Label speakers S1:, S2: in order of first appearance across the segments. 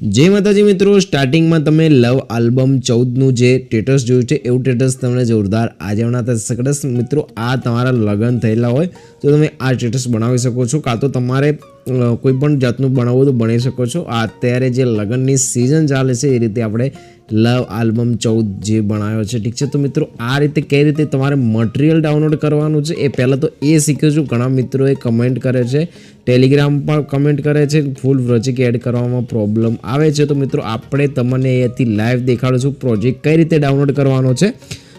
S1: जय माताजी मित्रों, स्टार्टिंग में तमे लव आल्बम 14 જે સ્ટેટસ જોયું છે એવું સ્ટેટસ તમને જોરદાર આજે બનાવતા सकड़स मित्रों आ તમારા લગન થયેલા હોય તો તમે આ સ્ટેટસ બનાવી શકો છો કાં તો તમારે કોઈ પણ જાતનું બનાવવું તો બનાવી શકો છો। આ અત્યારે જે લગનની સિઝન ચાલે છે એ રીતે આપણે લવ આલ્બમ 14 જે બનાવ્યો છે, ઠીક છે। તો મિત્રો આ રીતે કઈ રીતે તમારે મટીરિયલ ડાઉનલોડ કરવાનું છે એ પહેલાં તો એ શીખ્યો છું। ઘણા મિત્રોએ કમેન્ટ કરે છે, ટેલિગ્રામ પર કમેન્ટ કરે છે, ફૂલ પ્રોજેક્ટ એડ કરવામાં પ્રોબ્લેમ આવે છે। તો મિત્રો આપણે તમને અહીંયાથી લાઈવ દેખાડીશું પ્રોજેક્ટ કઈ રીતે ડાઉનલોડ કરવાનો છે।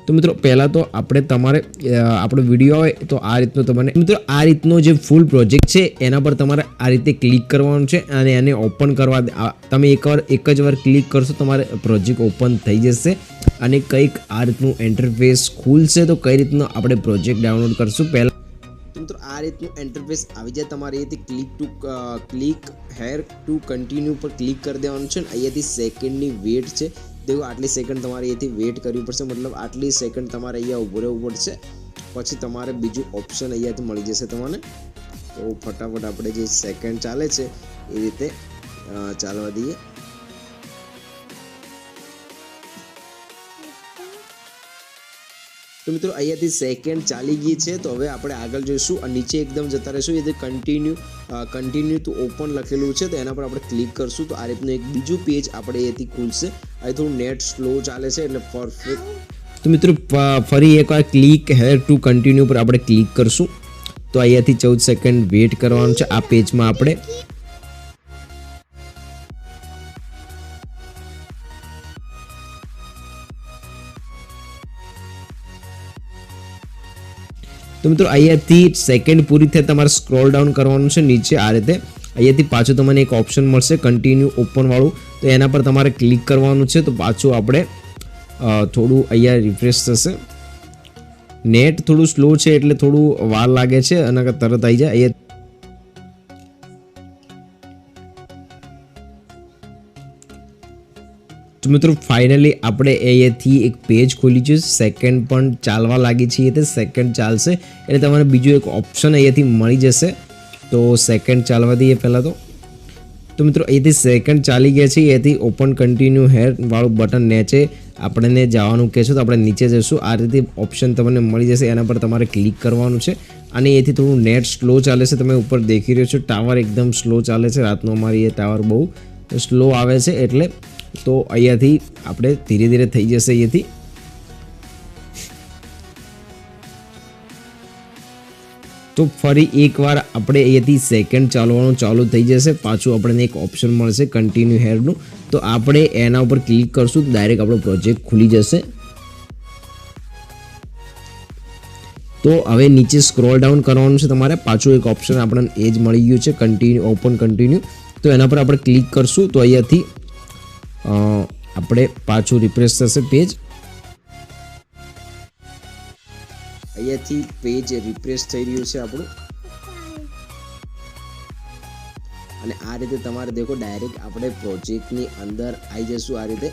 S1: તો મિત્રો પહેલાં તો આપણે તમારે આપણો વિડીયો આવે તો આ રીતનો તમને મિત્રો આ રીતનો જે ફૂલ પ્રોજેક્ટ છે એના પર તમારે આ રીતે ક્લિક કરવાનું છે અને એને ઓપન કરવા તમે એક જ વાર ક્લિક કરશો તમારે પ્રોજેક્ટ ઓપન થઈ જશે અને કંઈક આ રીતનું ઇન્ટરફેસ ખુલશે। તો કઈ રીતનો આપણે પ્રોજેક્ટ ડાઉનલોડ કરશું પહેલાં મિત્રો આ રીતનું ઇન્ટરફેસ આવી જાય તમારે અહીંયાથી ક્લિક હેર ટુ કન્ટિન્યુ પર ક્લિક કરી દેવાનું છે। અહીંયાથી સેકન્ડની વેટ છે, देखो आटली सेकंड तमारे ये वेट करवी पड़शे, मतलब आटली सेकंड तमारे अहींया ऊभो रहेवुं पड़शे। पछी तमारे बीजू ऑप्शन अहींयाथी मळी जशे तमने। तो फटाफट आपणे जे सेकंड चाले छे ए रीते चालवा दीए। तो मित्रों अहींयाथी सेकंड चाली गई है। तो हवे आपणे आगळ जोईशुं। नीचे एकदम जता रहीशुं, ये कन्टिन्यू टू ओपन लखेलुं छे तो एना पर आपणे क्लिक करशुं तो आ रीतनुं एक बीजुं पेज आपणे अहींयाथी खुलशे। અહીં થોડું નેટ સ્લો ચાલે છે એટલે પરફેક્ટ। તો મિત્રો ફરી એકવાર ક્લિક હેર ટુ કન્ટિન્યુ પર આપણે ક્લિક કરશું તો અહીંયાથી 14 સેકન્ડ વેટ કરવાનું છે। આ પેજમાં આપણે તો મિત્રો અહીંયાથી સેકન્ડ પૂરી થાય તમારે સ્ક્રોલ ડાઉન કરવાનું છે નીચે આ રીતે। અહીંયાથી પાછું તમને એક ઓપ્શન મળશે કન્ટિન્યુ ઓપન વાળું, તો એના પર તમારે ક્લિક કરવાનું છે। તો પાછું આપણે થોડું અહીંયા રિફ્રેશ થશે। નેટ થોડું સ્લો છે એટલે થોડું વાર લાગે છે અને તરત આવી જાય। અહીંયા તો મિત્રો ફાઇનલી આપણે અહીંયાથી એક પેજ ખોલી છે, સેકન્ડ પણ ચાલવા લાગી છે। તો સેકન્ડ ચાલશે એટલે તમારે બીજું એક ઓપ્શન અહીંયાથી મળી જશે। તો સેકન્ડ ચાલવા દઈએ પહેલાં તો મિત્રો અહીંથી સેકન્ડ ચાલી ગયા છે। અહીંથી ઓપન કન્ટિન્યુ હેર વાળું બટન નીચે આપણને જવાનું કહેશું તો આપણે નીચે જઈશું। આ રીતે ઓપ્શન તમને મળી જશે, એના પર તમારે ક્લિક કરવાનું છે અને અહીંથી થોડું નેટ સ્લો ચાલે છે। તમે ઉપર દેખી રહ્યો છો ટાવર એકદમ સ્લો ચાલે છે, રાતનો અમારી એ ટાવર બહુ સ્લો આવે છે એટલે તો અહીંયાથી આપણે ધીરે ધીરે થઈ જશે અહીંયાથી। તો ફરી એકવાર આપણે અહીંયાથી સેકન્ડ ચાલવાનું ચાલુ થઈ જશે। પાછું આપણને એક ઓપ્શન મળશે કન્ટિન્યુ હેરનું, તો આપણે એના ઉપર ક્લિક કરશું તો ડાયરેક્ટ આપણો પ્રોજેક્ટ ખુલી જશે। તો હવે નીચે સ્ક્રોલ ડાઉન કરવાનું છે તમારે, પાછું એક ઓપ્શન આપણને એ જ મળી ગયું છે કન્ટિન્યુ ઓપન કન્ટિન્યુ, તો એના પર આપણે ક્લિક કરશું તો અહીંયાથી આપણે પાછું રિફ્રેશ થશે પેજ। અહીંયાથી પેજ રિફ્રેશ થઈ રહ્યું છે આપણું અને આ રીતે તમારે દેખો ડાયરેક્ટ આપણે પ્રોજેક્ટની અંદર આવી જશું આ રીતે।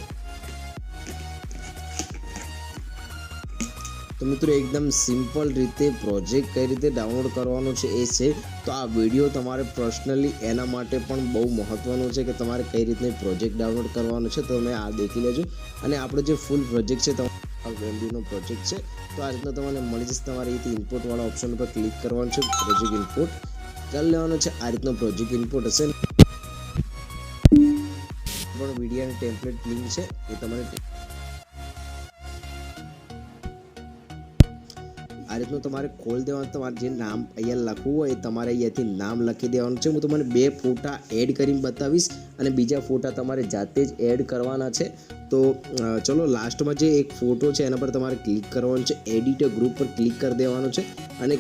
S1: તો મિત્રો એકદમ સિમ્પલ રીતે પ્રોજેક્ટ કઈ રીતે ડાઉનલોડ કરવાનો છે એ છે। તો આ વિડીયો તમારે પર્સનલી એના માટે પણ બહુ મહત્વનું છે કે તમારે કઈ રીતે પ્રોજેક્ટ ડાઉનલોડ કરવાનો છે, તો તમે આ દેખી લેજો। અને આપણો જે ફૂલ પ્રોજેક્ટ છે વેમ્બીનો પ્રોજેક્ટ છે તો આ રીતનો તમને મળી જશે। તમારે અહીંથી ઇમ્પોર્ટ વાળા ઓપ્શન પર ક્લિક કરવાનું છે, પ્રોજેક્ટ ઇમ્પોર્ટ કરી લેવાનો છે। આ રીતનો પ્રોજેક્ટ ઇમ્પોર્ટ હશે પણ વિડીયોની ટેમ્પલેટ લિંક છે એ તમારે આ રીતનું તમારે ખોલ દેવાનું। તમારે જે નામ અહીંયા લખવું હોય એ તમારે અહીંયાથી નામ લખી દેવાનું છે। હું તમને 2 ફોટા એડ કરીને બતાવીશ અને બીજા ફોટા તમારે જાતે જ એડ કરવાના છે। તો ચલો લાસ્ટમાં જે એક ફોટો છે એના પર તમારે ક્લિક કરવાનું છે, એડિટ ગ્રુપ પર ક્લિક કરી દેવાનું છે અને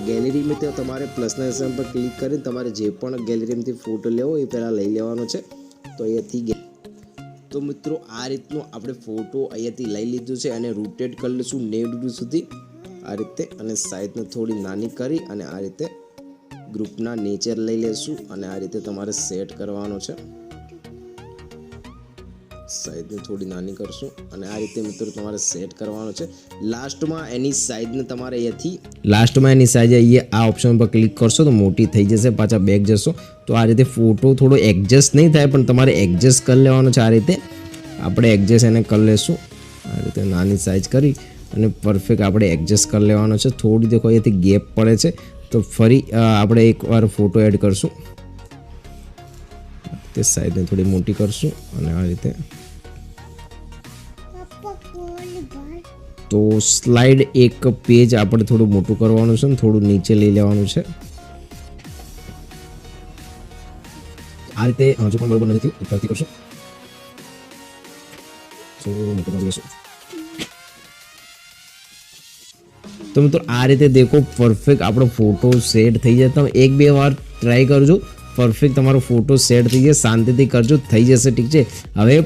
S1: ગેલેરીમાં તો તમારે પ્લસના નિશાન પર ક્લિક કરીને તમારે જે પણ ગેલેરીમાંથી ફોટો લેવો એ પહેલાં લઈ લેવાનો છે। તો અહીંયાથી તો મિત્રો આ રીતનો આપણે ફોટો અહીંયાથી લઈ લીધું છે અને રોટેટ કરી લઈશું 90 ડિગ્રી સુધી આ રીતે અને સાઈઝને થોડી નાની કરી અને આ રીતે ગ્રુપના નીચે લઈ લેશું અને આ રીતે તમારે સેટ કરવાનો છે। સાઈઝને થોડી નાની કરશું અને આ રીતે મિત્રો તમારે સેટ કરવાનો છે. લાસ્ટમાં એની સાઈઝને તમારે અહીંયાથી અહીંયા આ ઓપ્શન પર ક્લિક કરશો તો મોટી થઈ જશે. પાછા બેક જશો તો આ રીતે ફોટો થોડો એડજસ્ટ નહીં થાય, પણ તમારે એડજસ્ટ કરી લેવાનો છે. આ રીતે આપણે એડજસ્ટ એને કરી લેશું. આ રીતે નાની સાઈઝ કરી અને પરફેક્ટ આપણે એડજસ્ટ કરી લેવાનો છે. થોડી દેખો અહીંયાથી ગેપ પડે છે તો ફરી આપણે એકવાર ફોટો એડ કરશું. તે સાઈઝને થોડી મોટી કરશું અને આ રીતે તો સ્લાઇડ એક પેજ આપણે થોડું મોટું કરવાનું છે ને થોડું નીચે લઈ લેવાનું છે. આ રીતે હજુ પણ બરોબર નથી ઉપરથી કરશું. તો મિત્રો આ રીતે દેખો પરફેક્ટ આપણો ફોટો સેટ થઈ જાય. તમે 1-2 વાર ટ્રાય કરજો, પરફેક્ટ તમારો ફોટો સેટ થઈ જાય. શાંતિથી કરજો, થઈ જશે. ઠીક છે. હવે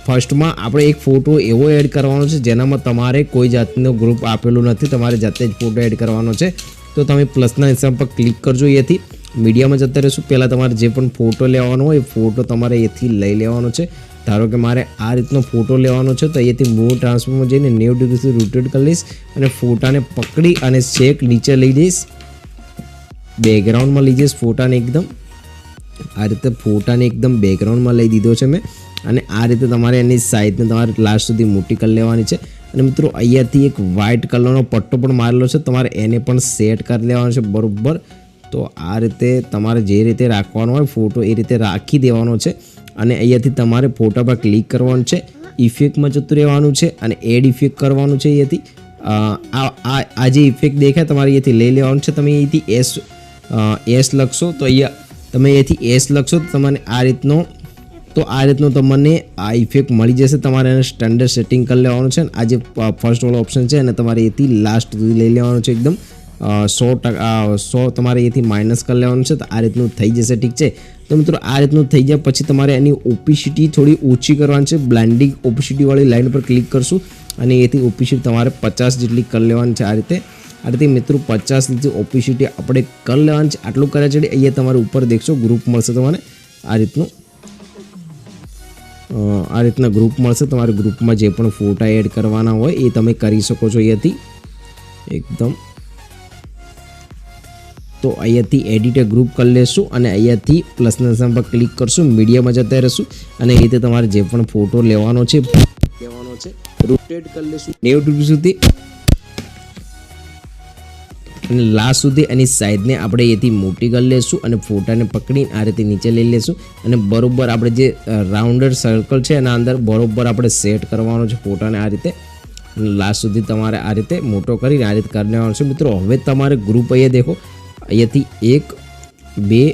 S1: ફર્સ્ટમાં આપણે એક ફોટો એવો એડ કરવાનો છે જેનામાં તમારે કોઈ જાતનો ગ્રુપ આપેલું નથી, તમારે જાતે જ ફોટો એડ કરવાનો છે. તો તમે પ્લસના નિશાન પર ક્લિક કરજો. અહીંયાથી મીડિયામાં જતા રહેશું. પહેલાં તમારે જે પણ ફોટો લેવાનો હોય એ ફોટો તમારે અહીંયાથી લઈ લેવાનો છે. ધારો કે મારે આ રીતનો ફોટો લેવાનો છે તો અહીંયાથી મૂવ ટ્રાન્સફોર્મમાં જઈને 90 ડિગ્રીથી રોટેટ કરી લઈશ અને ફોટાને પકડી અને ચેક નીચે લઈ જઈશ. બેકગ્રાઉન્ડમાં લઈ જઈશ ફોટાને એકદમ. આ રીતે ફોટાને એકદમ બેકગ્રાઉન્ડમાં લઈ દીધો છે મેં. અને આ રીતે તમારે એની સાઈઝને તમારે લાસ્ટ સુધી મોટી કરી લેવાની છે. અને મિત્રો અહીંયાથી એક વ્હાઇટ કલરનો પટ્ટો પણ મારેલો છે, તમારે એને પણ સેટ કરી લેવાનો છે બરાબર. તો આ રીતે તમારે જે રીતે રાખવાનો હોય ફોટો એ રીતે રાખી દેવાનો છે. અને અહીંયાથી તમારે ફોટા પર ક્લિક કરવાનું છે, ઇફેક્ટમાં જતું રહેવાનું છે અને એડ ઇફેક્ટ કરવાનું છે. અહીંયાથી આ જે ઇફેક્ટ દેખાય તમારે અહીંયાથી લઈ લેવાનું છે. તમે અહીંયાથી એસ લખશો તો તમને આ રીતનો તમને આ ઇફેક્ટ મળી જશે. તમારે એને સ્ટેન્ડર્ડ સેટિંગ કરી લેવાનું છે. આ જે ફર્સ્ટ વાળો ઓપ્શન છે અને તમારે અહીંથી લાસ્ટ સુધી લઈ લેવાનું છે. એકદમ 100% તમારે અહીંથી માઇનસ કરી લેવાનું છે. તો આ રીતનું થઈ જશે. ઠીક છે. તો મિત્રો આ રીતનું થઈ જાય પછી તમારે એની ઓપેસિટી થોડી ઓછી કરવાની છે. બ્લાઇન્ડિંગ ઓપેસિટી વાળી લાઇન પર ક્લિક કરશું અને એથી ઓપેસિટી તમારે 50 જેટલી કરી લેવાની છે. આ રીતે મિત્રો 50 જેટલી ઓપેસિટી આપણે કરી લેવાની છે. આટલું કર્યા છે અહીંયા તમારે ઉપર દેખશો ગ્રુપ મળશે તમારે આ રીતના ગ્રુપ મળશે. તમારે ગ્રુપમાં જે પણ ફોટા એડ કરવાના હોય એ તમે કરી શકો છો અહીંયાથી એકદમ. તો અહીંયાથી એડિટ ગ્રુપ કરી લેશું અને અહીંયાથી પ્લસના નિશાન પર ક્લિક કરશું, મીડિયામાં જતા રહેશું અને એ રીતે તમારે જે પણ ફોટો લેવાનો છે રોટેટ કરી લેશું 90 ડિગ્રી સુધી અને લાસ્ટ સુધી એની સાઈડને આપણે અહીંયાથી મોટી કરી લેશું અને ફોટાને પકડીને આ રીતે નીચે લઈ લેશું અને બરોબર આપણે જે રાઉન્ડર સર્કલ છે એના અંદર બરોબર આપણે સેટ કરવાનો છે ફોટાને આ રીતે. અને લાસ્ટ સુધી તમારે આ રીતે મોટો કરીને આ રીતે કરી લેવાનો છે. મિત્રો હવે તમારે ગ્રુપ અહીંયા દેખો, અહીંયાથી 1, 2,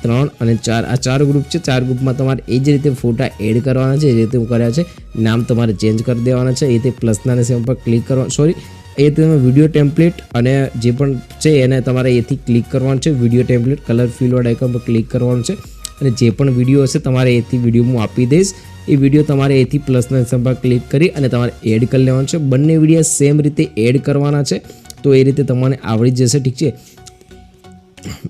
S1: 3 અને 4 આ 4 ગ્રુપ છે. 4 ગ્રુપમાં તમારે એ જ રીતે ફોટા એડ કરવાના છે. એ રીતે હું કર્યા છે. નામ તમારે ચેન્જ કરી દેવાના છે. એ રીતે પ્લસના નિશાન પર ક્લિક કરવાનું, એ તમે વિડીયો ટેમ્પલેટ અને જે પણ છે એને તમારે એથી ક્લિક કરવાનું છે. વિડીયો ટેમ્પલેટ કલર ફિલવાળા આઇકન પર ક્લિક કરવાનું છે અને જે પણ વિડીયો હશે તમારે એથી વિડીયો હું આપી દઈશ. એ વિડીયો તમારે એથી પ્લસના નિશાન પર ક્લિક કરી અને તમારે એડ કરી લેવાનું છે. બંને વિડીયો સેમ રીતે એડ કરવાના છે. તો એ રીતે તમને આવડી જશે. ઠીક છે.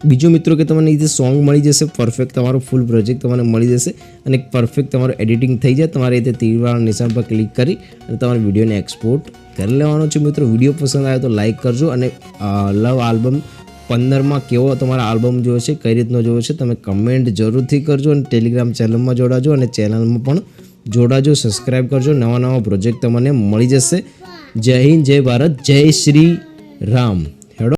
S1: બીજું મિત્રો કે તમને એ સોંગ મળી જશે પરફેક્ટ, તમારો ફૂલ પ્રોજેક્ટ તમને મળી જશે અને પરફેક્ટ તમારું એડિટિંગ થઈ જાય. તમારે એ તીરવાળા નિશાન પર ક્લિક કરી અને તમારે વિડીયોને એક્સપોર્ટ કરી લેવાનો છે. મિત્રો વિડીયો પસંદ આવે તો લાઇક કરજો અને લવ આલ્બમ 15માં કેવો તમારા આલ્બમ જોવે છે, કઈ રીતનો જોવે છે તમે કમેન્ટ જરૂરથી કરજો અને ટેલિગ્રામ ચેનલમાં જોડાજો અને ચેનલમાં પણ જોડાજો, સબસ્ક્રાઈબ કરજો. નવા પ્રોજેક્ટ તમને મળી જશે. જય હિન્દ, જય ભારત, જય શ્રી રામ.